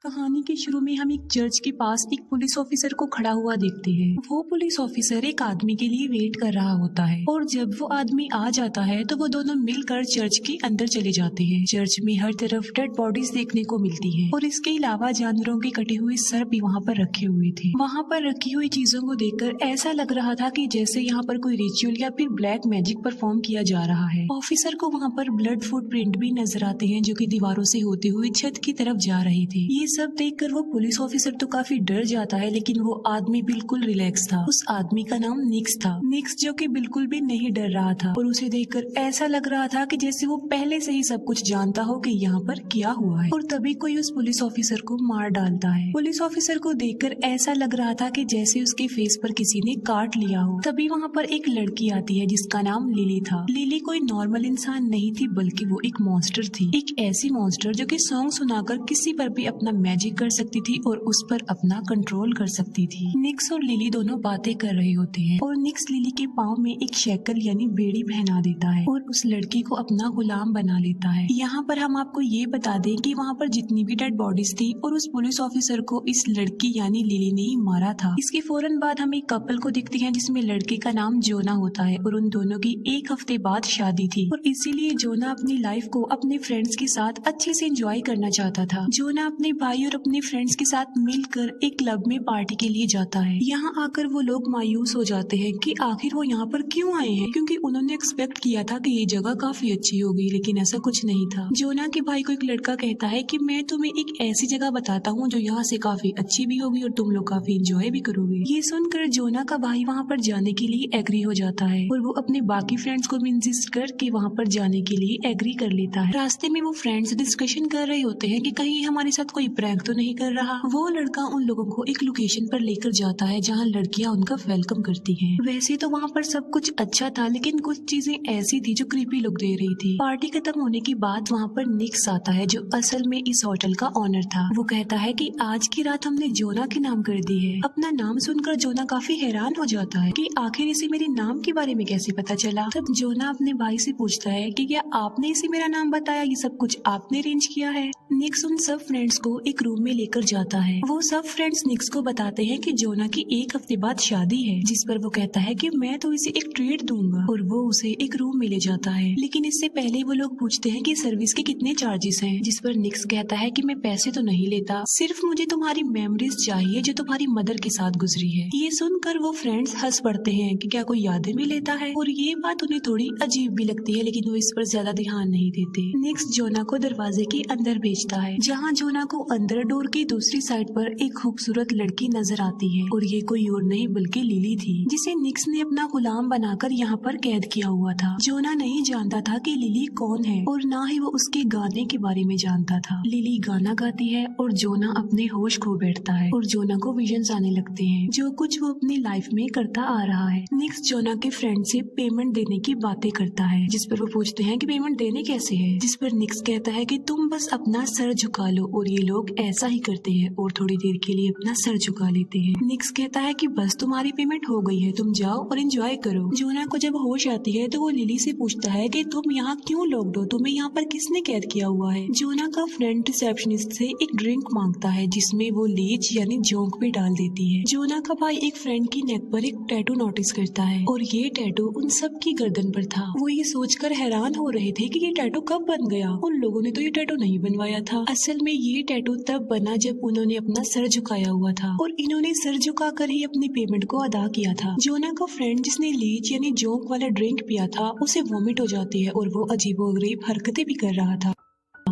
कहानी के शुरू में हम एक चर्च के पास एक पुलिस ऑफिसर को खड़ा हुआ देखते हैं। वो पुलिस ऑफिसर एक आदमी के लिए वेट कर रहा होता है और जब वो आदमी आ जाता है तो वो दोनों मिलकर चर्च के अंदर चले जाते हैं। चर्च में हर तरफ डेड बॉडीज देखने को मिलती है और इसके अलावा जानवरों के कटे हुए सर भी वहाँ पर रखे हुए थे। वहाँ पर रखी हुई चीजों को देखकर ऐसा लग रहा था कि जैसे यहाँ पर कोई रिचुअल या फिर ब्लैक मैजिक परफॉर्म किया जा रहा है। ऑफिसर को वहाँ पर ब्लड फुटप्रिंट भी नजर आते हैं जो कि दीवारों से होते हुए छत की तरफ जा रही थी। ये सब देखकर वो पुलिस ऑफिसर तो काफी डर जाता है, लेकिन वो आदमी बिल्कुल रिलैक्स था। उस आदमी का नाम निक्स था। निक्स जो कि बिल्कुल भी नहीं डर रहा था और उसे देखकर ऐसा लग रहा था कि जैसे वो पहले से ही सब कुछ जानता हो कि यहाँ पर क्या हुआ है। और तभी कोई उस पुलिस ऑफिसर को मार डालता है। पुलिस ऑफिसर को देखकर ऐसा लग रहा था कि जैसे उसके फेस पर किसी ने काट लिया हो। तभी वहाँ पर एक लड़की आती है जिसका नाम लिली था। लिली कोई नॉर्मल इंसान नहीं थी, बल्कि वो एक मॉन्स्टर थी। एक ऐसी मॉन्स्टर जो कि सॉन्ग सुनाकर किसी पर भी अपना मैजिक कर सकती थी और उस पर अपना कंट्रोल कर सकती थी। निक्स और लिली दोनों बातें कर रहे होते हैं और निक्स लिली के पाँव में एक शेकल यानी बेड़ी पहना देता है और उस लड़की को अपना गुलाम बना लेता है। यहाँ पर हम आपको ये बता दें कि वहाँ पर जितनी भी डेड बॉडीज थी और उस पुलिस ऑफिसर को इस लड़की यानी लिली ने ही मारा था। इसके फौरन बाद हम एक कपल को देखते हैं जिसमें लड़के का नाम जोना होता है और उन दोनों की एक हफ्ते बाद शादी थी और इसीलिए जोना अपनी लाइफ को अपने फ्रेंड्स के साथ अच्छे से एंजॉय करना चाहता था। जोना अपने भाई और अपने फ्रेंड्स के साथ मिलकर एक क्लब में पार्टी के लिए जाता है। यहाँ आकर वो लोग मायूस हो जाते हैं कि आखिर वो यहाँ पर क्यों आए हैं, क्योंकि उन्होंने एक्सपेक्ट किया था कि ये जगह काफी अच्छी होगी, लेकिन ऐसा कुछ नहीं था। जोना के भाई को एक लड़का कहता है कि मैं तुम्हें एक ऐसी जगह बताता हूँ जो यहाँ से काफी अच्छी भी होगी और तुम लोग काफी एंजॉय भी करोगे। ये सुनकर जोना का भाई वहाँ पर जाने के लिए एग्री हो जाता है और वो अपने बाकी फ्रेंड्स को भी इंसिस्ट करके वहाँ पर जाने के लिए एग्री कर लेता है। रास्ते में वो फ्रेंड्स डिस्कशन कर रहे होते हैं कि कहीं हमारे साथ कोई प्रैंक तो नहीं कर रहा। वो लड़का उन लोगों को एक लोकेशन पर लेकर जाता है जहाँ लड़कियां उनका वेलकम करती हैं। वैसे तो वहाँ पर सब कुछ अच्छा था, लेकिन कुछ चीजें ऐसी थी जो क्रीपी लुक दे रही थी। पार्टी खत्म होने के बाद वहाँ पर निक्स आता है जो असल में इस होटल का ओनर था। वो कहता है कि आज की रात हमने जोना के नाम कर दी है। अपना नाम सुनकर जोना काफी हैरान हो जाता है कि आखिर इसे मेरे नाम के बारे में कैसे पता चला। तब जोना अपने भाई से पूछता है कि क्या आपने इसे मेरा नाम बताया, ये सब कुछ आपने अरेंज किया है। निक्स उन सब फ्रेंड्स को एक रूम में लेकर जाता है। वो सब फ्रेंड्स निक्स को बताते हैं कि जोना की एक हफ्ते बाद शादी है, जिस पर वो कहता है कि मैं तो इसे एक ट्रीट दूंगा और वो उसे एक रूम में ले जाता है। लेकिन इससे पहले वो लोग पूछते हैं कि सर्विस के कितने चार्जेस हैं, जिस पर निक्स कहता है कि मैं पैसे तो नहीं लेता, सिर्फ मुझे तुम्हारी मेमोरीज चाहिए जो तुम्हारी मदर के साथ गुजरी है। ये सुनकर वो फ्रेंड्स हंस पड़ते हैं कि क्या कोई यादें भी लेता है, और ये बात उन्हें थोड़ी अजीब भी लगती है, लेकिन वो इस पर ज्यादा ध्यान नहीं देते। निक्स जोना को दरवाजे के अंदर भेजता है, जहाँ जोना को अंदर डोर की दूसरी साइड पर एक खूबसूरत लड़की नजर आती है और ये कोई और नहीं बल्कि लिली थी, जिसे निक्स ने अपना गुलाम बनाकर यहाँ पर कैद किया हुआ था। जोना नहीं जानता था कि लिली कौन है और ना ही वो उसके गाने के बारे में जानता था। लिली गाना गाती है और जोना अपने होश खो बैठता है और जोना को विजन्स आने लगते हैं जो कुछ वो अपनी लाइफ में करता आ रहा है। निक्स जोना के फ्रेंड से पेमेंट देने की बातें करता है, जिस पर वो पूछते हैं कि पेमेंट देने कैसे है, जिस पर निक्स कहता है कि तुम बस अपना सर झुका लो, और ये लोग ऐसा ही करते हैं और थोड़ी देर के लिए अपना सर झुका लेते हैं। निक्स कहता है कि बस तुम्हारी पेमेंट हो गई है, तुम जाओ और एंजॉय करो। जोना को जब होश आती है तो वो लिली से पूछता है कि तुम यहाँ क्यों लॉक्ड हो, तुम्हें यहाँ पर किसने कैद किया हुआ है। जोना का फ्रेंड रिसेप्शनिस्ट से एक ड्रिंक मांगता है जिसमें वो लीच यानी जोंक भी डाल देती है। जोना का भाई एक फ्रेंड की नेक पर एक टैटू नोटिस करता है और ये टैटू उन सब की गर्दन पर था। वो ये सोचकर हैरान हो रहे थे कि ये टैटू कब बन गया, उन लोगों ने तो ये टैटू नहीं बनवाया था। असल में ये टैटू तब बना जब उन्होंने अपना सर झुकाया हुआ था और इन्होंने सर झुकाकर ही अपनी पेमेंट को अदा किया था। जोना का फ्रेंड जिसने लीच यानी जोंक वाला ड्रिंक पिया था उसे वॉमिट हो जाती है और वो अजीबोगरीब हरकतें भी कर रहा था,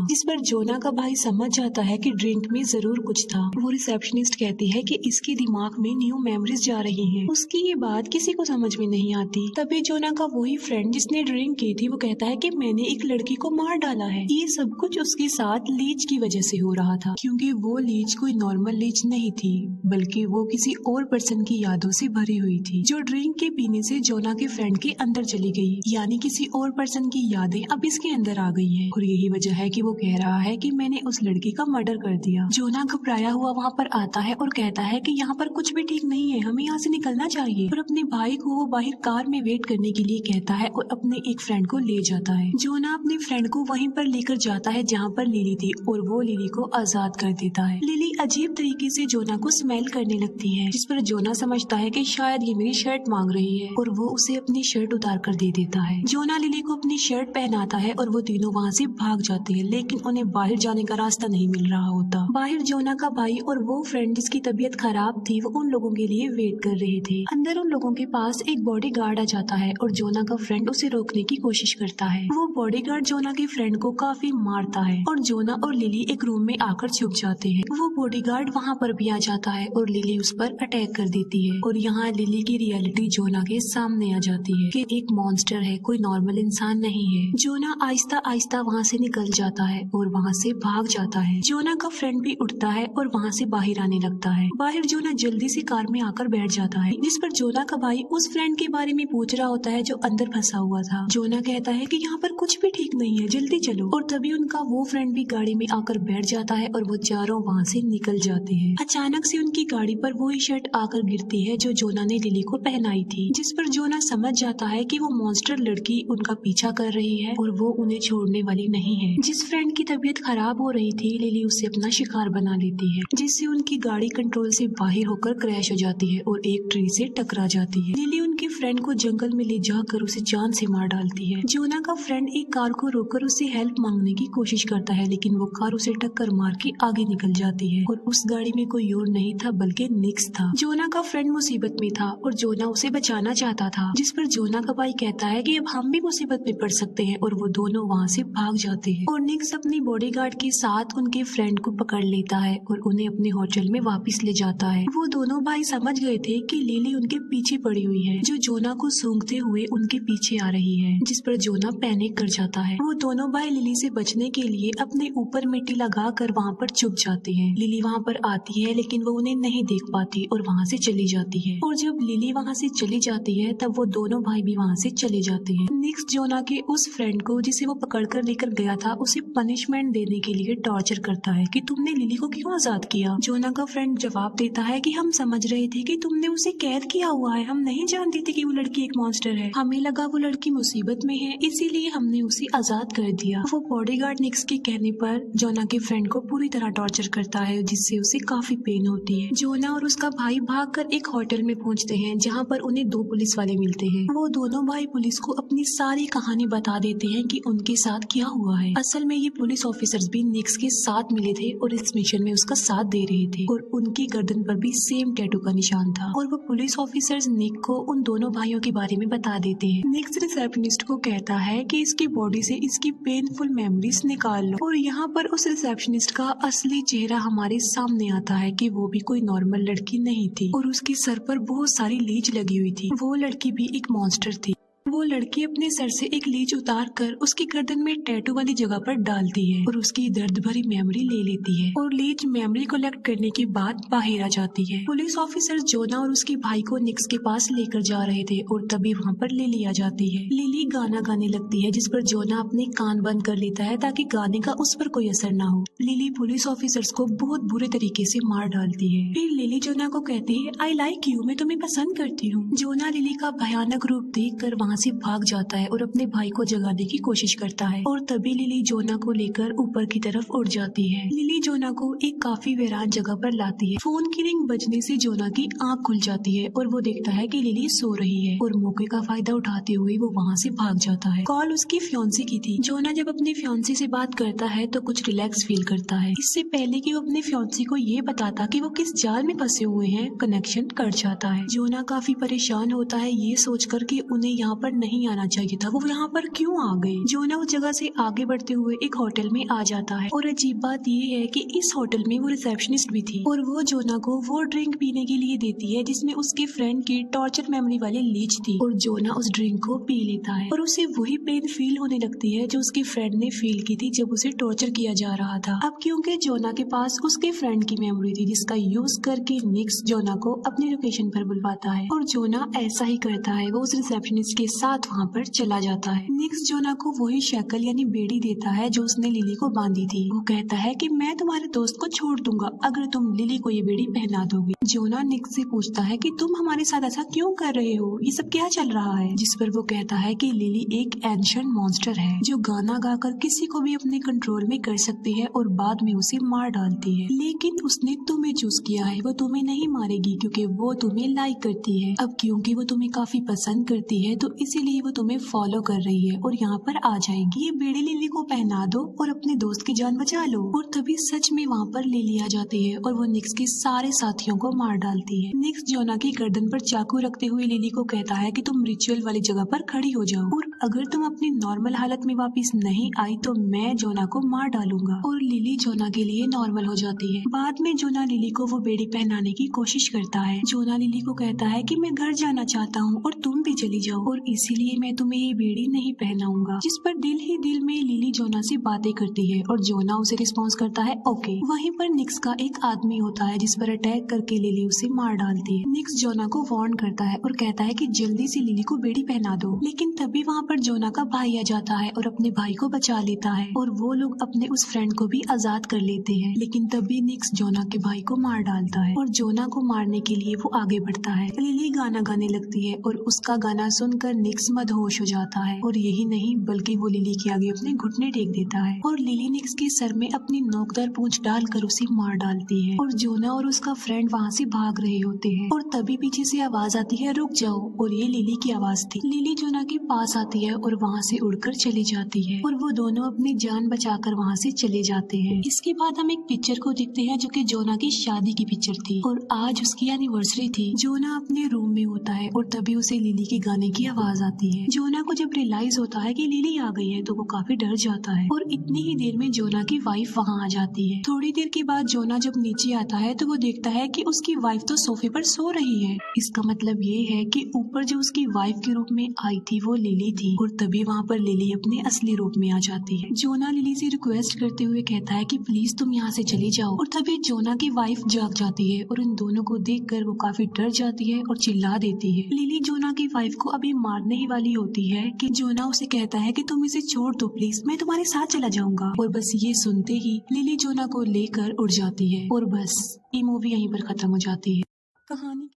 जिस पर जोना का भाई समझ जाता है कि ड्रिंक में जरूर कुछ था। वो रिसेप्शनिस्ट कहती है कि इसके दिमाग में न्यू मेमोरीज जा रही हैं। उसकी ये बात किसी को समझ में नहीं आती। तभी जोना का वही फ्रेंड जिसने ड्रिंक की थी वो कहता है कि मैंने एक लड़की को मार डाला है। ये सब कुछ उसके साथ लीच की वजह से हो रहा था, क्योंकि वो लीच कोई नॉर्मल लीच नहीं थी, बल्कि वो किसी और पर्सन की यादों से भरी हुई थी, जो ड्रिंक के पीने से जोना के फ्रेंड के अंदर चली गई, यानी किसी और पर्सन की यादें अब इसके अंदर आ गई है और यही वजह है कि वो कह रहा है कि मैंने उस लड़की का मर्डर कर दिया। जोना घबराया हुआ वहाँ पर आता है और कहता है कि यहाँ पर कुछ भी ठीक नहीं है, हमें यहाँ से निकलना चाहिए। और अपने भाई को वो बाहर कार में वेट करने के लिए कहता है और अपने एक फ्रेंड को ले जाता है। जोना अपने फ्रेंड को वहीं पर लेकर जाता है जहाँ पर लिली थी और वो लिली को आजाद कर देता है। लिली अजीब तरीके से जोना को स्मेल करने लगती है, जिस पर जोना समझता है कि शायद ये मेरी शर्ट मांग रही है और वो उसे अपनी शर्ट उतार कर दे देता है। जोना लिली को अपनी शर्ट पहनाता है और वो तीनों वहाँ से भाग जाते हैं, लेकिन उन्हें बाहर जाने का रास्ता नहीं मिल रहा होता। बाहर जोना का भाई और वो फ्रेंड जिसकी तबीयत खराब थी वो उन लोगों के लिए वेट कर रहे थे। अंदर उन लोगों के पास एक बॉडीगार्ड आ जाता है और जोना का फ्रेंड उसे रोकने की कोशिश करता है। वो बॉडीगार्ड जोना के फ्रेंड को काफी मारता है और जोना और लिली एक रूम में आकर छुप जाते हैं। वो बॉडीगार्ड वहाँ पर भी आ जाता है और लिली उस पर अटैक कर देती है और यहाँ लिली की रियलिटी जोना के सामने आ जाती है कि एक मॉन्स्टर है, कोई नॉर्मल इंसान नहीं है। जोना आहिस्ता आहिस्ता वहाँ से निकल जाता है और वहाँ से भाग जाता है। जोना का फ्रेंड भी उठता है और वहाँ से बाहर आने लगता है। बाहर जोना जल्दी से कार में आकर बैठ जाता है, जिस पर जोना का भाई उस फ्रेंड के बारे में पूछ रहा होता है जो अंदर फंसा हुआ था। जोना कहता है कि यहाँ पर कुछ भी ठीक नहीं है, जल्दी चलो। और तभी उनका वो फ्रेंड भी गाड़ी में आकर बैठ जाता है और वो चारों वहाँ से निकल जाते हैं। अचानक से उनकी गाड़ी पर वही शर्ट आकर गिरती है जो जोना ने लिली को पहनाई थी, जिस पर जोना समझ जाता है कि वो मॉन्स्टर लड़की उनका पीछा कर रही है और वो उन्हें छोड़ने वाली नहीं है। जिस फ्रेंड की तबीयत खराब हो रही थी लिली उसे अपना शिकार बना लेती है, जिससे उनकी गाड़ी कंट्रोल से बाहर होकर क्रैश हो जाती है और एक ट्री से टकरा जाती है। लिली उनके फ्रेंड को जंगल में ले जाकर उसे जान से मार डालती है। जोना का फ्रेंड एक कार को रोककर उससे हेल्प मांगने की कोशिश करता है, लेकिन वो कार उसे टक्कर मार के आगे निकल जाती है और उस गाड़ी में कोई और नहीं था बल्कि निक्स था। जोना का फ्रेंड मुसीबत में था और जोना उसे बचाना चाहता था, जिस पर जोना का भाई कहता है कि अब हम भी मुसीबत में पड़ सकते हैं और वो दोनों वहाँ से भाग जाते हैं। और निक्स अपनी बॉडीगार्ड के साथ उनके फ्रेंड को पकड़ लेता है और उन्हें अपने होटल में वापस ले जाता है। वो दोनों भाई समझ गए थे कि लिली उनके पीछे पड़ी हुई है, जो जोना को सूंघते हुए उनके पीछे आ रही है, जिस पर जोना पैनिक कर जाता है। वो दोनों भाई लिली से बचने के लिए अपने ऊपर मिट्टी लगा कर वहाँ पर छुप जाते हैं। लिली वहाँ पर आती है लेकिन वो उन्हें नहीं देख पाती और वहाँ से चली जाती है। और जब लिली वहाँ से चली जाती है तब वो दोनों भाई भी वहाँ से चले जाते हैं। निक्स जोना के उस फ्रेंड को जिसे वो पकड़ कर लेकर गया था उसे पनिशमेंट देने के लिए टॉर्चर करता है कि तुमने लिली को क्यों आजाद किया। जोना का फ्रेंड जवाब देता है कि हम समझ रहे थे कि तुमने उसे कैद किया हुआ है, हम नहीं जानते थे कि वो लड़की एक मॉन्स्टर है, हमें लगा वो लड़की मुसीबत में है इसीलिए हमने उसे आजाद कर दिया। वो बॉडीगार्ड निक्स के कहने पर जोना के फ्रेंड को पूरी तरह टॉर्चर करता है, जिससे उसे काफी पेन होती है। जोना और उसका भाई भागकर एक होटल में पहुंचते हैं जहां पर उन्हें दो पुलिस वाले मिलते हैं। वो दोनों भाई पुलिस को अपनी सारी कहानी बता देते हैं कि उनके साथ क्या हुआ है। असल में ये पुलिस ऑफिसर्स भी निक्स के साथ मिले थे और इस मिशन में उसका साथ दे रहे थे और उनकी गर्दन पर भी सेम टैटू का निशान था। और वो पुलिस ऑफिसर्स निक को उन दोनों भाइयों के बारे में बता देते हैं। निक्स रिसेप्शनिस्ट को कहता है कि इसकी बॉडी से इसकी पेनफुल मेमोरीज निकाल लो और यहाँ पर उस रिसेप्शनिस्ट का असली चेहरा हमारे सामने आता है कि वो भी कोई नॉर्मल लड़की नहीं थी और उसके सर पर बहुत सारी लीच लगी हुई थी। वो लड़की भी एक मॉन्स्टर थी। वो लड़की अपने सर से एक लीच उतार कर उसकी गर्दन में टैटू वाली जगह पर डालती है और उसकी दर्द भरी मेमोरी ले लेती है और लीच मेमोरी कलेक्ट करने के बाद बाहर आ जाती है। पुलिस ऑफिसर जोना और उसके भाई को निक्स के पास लेकर जा रहे थे और तभी वहाँ पर लिली आ जाती है। लिली गाना गाने लगती है, जिस पर जोना अपने कान बंद कर लेता है ताकि गाने का उस पर कोई असर ना हो। लिली पुलिस ऑफिसर्स को बहुत बुरे तरीके से मार डालती है। फिर लिली जोना को कहती है आई लाइक यू, मैं तुम्हें पसंद करती हूँ। जोना लिली का भयानक रूप देख कर वहाँ से भाग जाता है और अपने भाई को जगाने की कोशिश करता है और तभी लिली जोना को लेकर ऊपर की तरफ उड़ जाती है। लिली जोना को एक काफी वीरान जगह पर लाती है। फोन की रिंग बजने से जोना की आंख खुल जाती है और वो देखता है कि लिली सो रही है और मौके का फायदा उठाते हुए वो वहाँ से भाग जाता है। कॉल उसकी फियांसी की थी। जोना जब अपनी फियांसी से बात करता है तो कुछ रिलैक्स फील करता है। इससे पहले कि वो अपने फियांसी को ये बताता कि वो किस जाल में फंसे हुए हैं, कनेक्शन कट जाता है। जोना काफी परेशान होता है ये सोचकर कि उन्हें यहाँ पर नहीं आना चाहिए था, वो यहाँ पर क्यों आ गए। जोना उस जगह से आगे बढ़ते हुए एक होटल में आ जाता है और अजीब बात ये है कि इस होटल में वो रिसेप्शनिस्ट भी थी और वो जोना को वो ड्रिंक पीने के लिए देती है जिसमें उसके फ्रेंड की टॉर्चर मेमोरी वाली लीच थी और जोना उस ड्रिंक को पी लेता है और उसे वही पेन फील होने लगती है जो उसके फ्रेंड ने फील की थी जब उसे टॉर्चर किया जा रहा था। अब क्योंकि जोना के पास उसके फ्रेंड की मेमोरी थी जिसका यूज करके निक्स जोना को अपनी लोकेशन पर बुलवाता है और जोना ऐसा ही करता है। वो उस रिसेप्शनिस्ट के साथ वहाँ पर चला जाता है। निक्स जोना को वही शक्ल यानी बेड़ी देता है जो उसने लिली को बांधी थी। वो कहता है कि मैं तुम्हारे दोस्त को छोड़ दूंगा अगर तुम लिली को ये बेड़ी पहना दोगे। जोना निक्स से पूछता है कि तुम हमारे साथ ऐसा क्यों कर रहे हो, ये सब क्या चल रहा है। जिस पर वो कहता है कि लिली एक एंशिएंट मॉन्स्टर है जो गाना गाकर किसी को भी अपने कंट्रोल में कर सकती है और बाद में उसे मार डालती है, लेकिन उसने तुम्हें चूज किया है, वो तुम्हें नहीं मारेगी क्योंकि वो तुम्हें लाइक करती है। अब क्योंकि वो तुम्हें काफी पसंद करती है तो इसीलिए वो तुम्हें फॉलो कर रही है और यहाँ पर आ जाएगी। ये बेड़ी लिली को पहना दो और अपने दोस्त की जान बचा लो। और तभी सच में वहाँ पर लिली आ जाती है और वो निक्स के सारे साथियों को मार डालती है। निक्स जोना की गर्दन पर चाकू रखते हुए लिली को कहता है कि तुम रिचुअल वाली जगह पर खड़ी हो जाओ और अगर तुम अपनी नॉर्मल हालत में वापस नहीं आई तो मैं जोना को मार डालूंगा। और लिली जोना के लिए नॉर्मल हो जाती है। बाद में जोना लिली को वो बेड़ी पहनाने की कोशिश करता है। जोना लिली को कहता है कि मैं घर जाना चाहता हूँ और तुम भी चली जाओ और इसीलिए मैं तुम्हें ये बेड़ी नहीं पहनाऊंगा। जिस पर दिल ही दिल में लिली जोना से बातें करती है और जोना उसे रिस्पॉन्स करता है ओके। वहीं पर निक्स का एक आदमी होता है जिस पर अटैक करके लिली उसे मार डालती है। निक्स जोना को वार्न करता है और कहता है कि जल्दी से लिली को बेड़ी पहना दो, लेकिन तभी वहाँ पर जोना का भाई आ जाता है और अपने भाई को बचा लेता है और वो लोग अपने उस फ्रेंड को भी आजाद कर लेते हैं। लेकिन तभी निक्स जोना के भाई को मार डालता है और जोना को मारने के लिए वो आगे बढ़ता है। लिली गाना गाने लगती है और उसका गाना सुनकर निक्स मदहोश हो जाता है और यही नहीं बल्कि वो लिली के आगे अपने घुटने टेक देता है और लिली निक्स के सर में अपनी नोकदार पूंछ डालकर उसे मार डालती है और जोना और उसका फ्रेंड वहाँ से भाग रहे होते हैं और तभी पीछे से आवाज आती है रुक जाओ और ये लिली की आवाज थी। लिली जोना के पास आती है और वहाँ से उड़कर चली जाती है और वो दोनों अपनी जान बचाकर वहाँ से चले जाते हैं। इसके बाद हम एक पिक्चर को देखते हैं जो कि जोना की शादी की पिक्चर थी और आज उसकी एनिवर्सरी थी। जोना अपने रूम में होता है और तभी उसे लिली के गाने की आवाज आती है। जोना को जब रियलाइज होता है कि लिली आ गई है तो वो काफी डर जाता है और इतनी ही देर में जोना की वाइफ वहाँ आ जाती है। थोड़ी देर के बाद जोना जब नीचे आता है तो वो देखता है कि उसकी वाइफ तो सोफे पर सो रही है। इसका मतलब ये है कि ऊपर जो उसकी वाइफ के रूप में आई थी वो लिली थी और तभी वहाँ पर लिली अपने असली रूप में आ जाती है। जोना लिली से रिक्वेस्ट करते हुए कहता है कि प्लीज तुम यहाँ से चली जाओ और तभी जोना की वाइफ जाग जाती है और इन दोनों को देखकर वो काफी डर जाती है और चिल्ला देती है। लिली जोना की वाइफ को अभी मारने ही वाली होती है कि जोना उसे कहता है कि तुम इसे छोड़ दो प्लीज, मैं तुम्हारे साथ चला जाऊंगा। और बस ये सुनते ही लिली जोना को लेकर उड़ जाती है और बस ये मूवी यहीं पर खत्म हो जाती है। कहानी